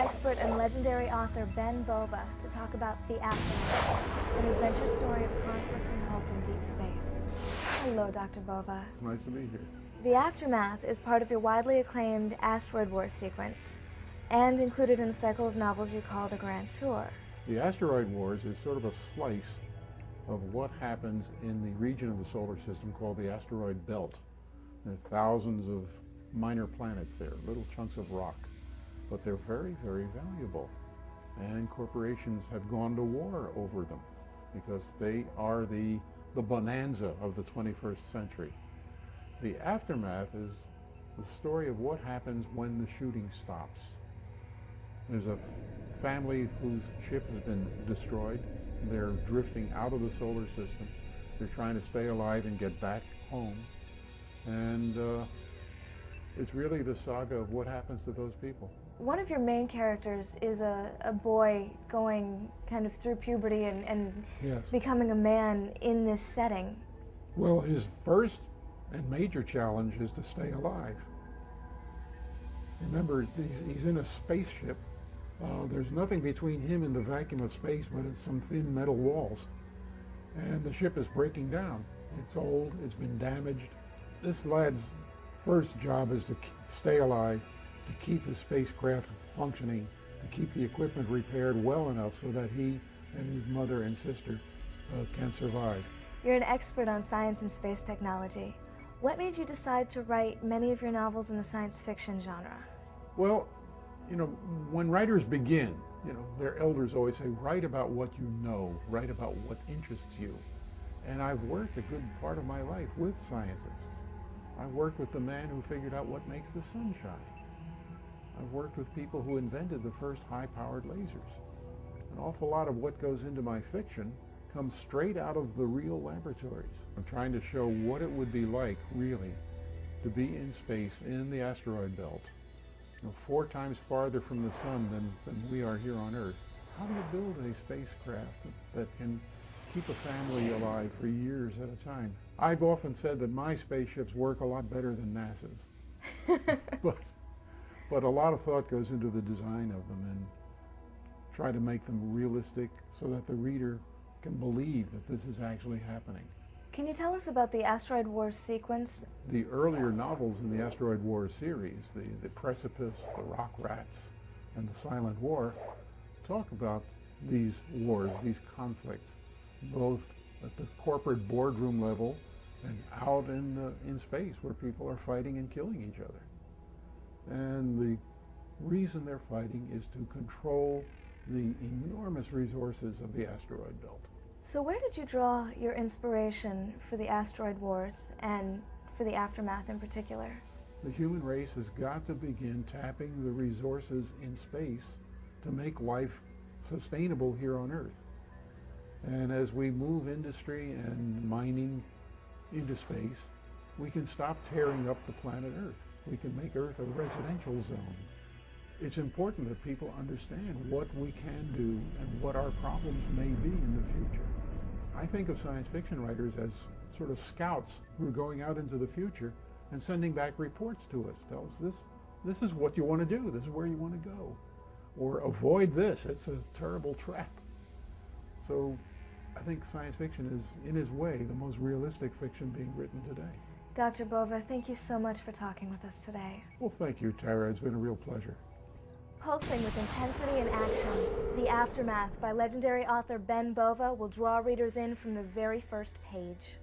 expert and legendary author Ben Bova to talk about The Aftermath, an adventure story of conflict and hope in deep space. Hello, Dr. Bova. It's nice to be here. The Aftermath is part of your widely acclaimed Asteroid Wars sequence and included in a cycle of novels you call the Grand Tour. The Asteroid Wars is sort of a slice of what happens in the region of the solar system called the asteroid belt. There are thousands of minor planets there, little chunks of rock, but they're very, very valuable. And corporations have gone to war over them because they are the bonanza of the 21st century. The Aftermath is the story of what happens when the shooting stops. There's a family whose ship has been destroyed. They're drifting out of the solar system. They're trying to stay alive and get back home. And it's really the saga of what happens to those people. One of your main characters is a boy going kind of through puberty and Yes. becoming a man in this setting. Well, his first and major challenge is to stay alive. Remember, he's in a spaceship. There's nothing between him and the vacuum of space but it's some thin metal walls. And the ship is breaking down. It's old, it's been damaged. This lad's first job is to stay alive, to keep the spacecraft functioning, to keep the equipment repaired well enough so that he and his mother and sister can survive. You're an expert on science and space technology. What made you decide to write many of your novels in the science fiction genre? Well, you know, when writers begin, their elders always say, write about what you know, write about what interests you. And I've worked a good part of my life with scientists. I worked with the man who figured out what makes the sun shine. I've worked with people who invented the first high-powered lasers. An awful lot of what goes into my fiction comes straight out of the real laboratories. I'm trying to show what it would be like, really, to be in space in the asteroid belt, 4 times farther from the sun than we are here on Earth. How do you build a spacecraft that can keep a family alive for years at a time? I've often said that my spaceships work a lot better than NASA's. but a lot of thought goes into the design of them and try to make them realistic so that the reader can believe that this is actually happening. Can you tell us about the Asteroid Wars sequence? The earlier novels in the Asteroid Wars series, the Precipice, the Rock Rats, and the Silent War, talk about these wars, these conflicts, both at the corporate boardroom level and out in space where people are fighting and killing each other. And the reason they're fighting is to control the enormous resources of the asteroid belt. So where did you draw your inspiration for the Asteroid Wars and for the Aftermath in particular? The human race has got to begin tapping the resources in space to make life sustainable here on Earth. And as we move industry and mining into space, we can stop tearing up the planet Earth. We can make Earth a residential zone. It's important that people understand what we can do and what our problems may be in the future. I think of science fiction writers as sort of scouts who are going out into the future and sending back reports to us. Tell us this is what you want to do, this is where you want to go. Or avoid this, it's a terrible trap. So I think science fiction is, in its way, the most realistic fiction being written today. Dr. Bova, thank you so much for talking with us today. Well, thank you, Tara. It's been a real pleasure. Pulsing with intensity and action, The Aftermath by legendary author Ben Bova will draw readers in from the very first page.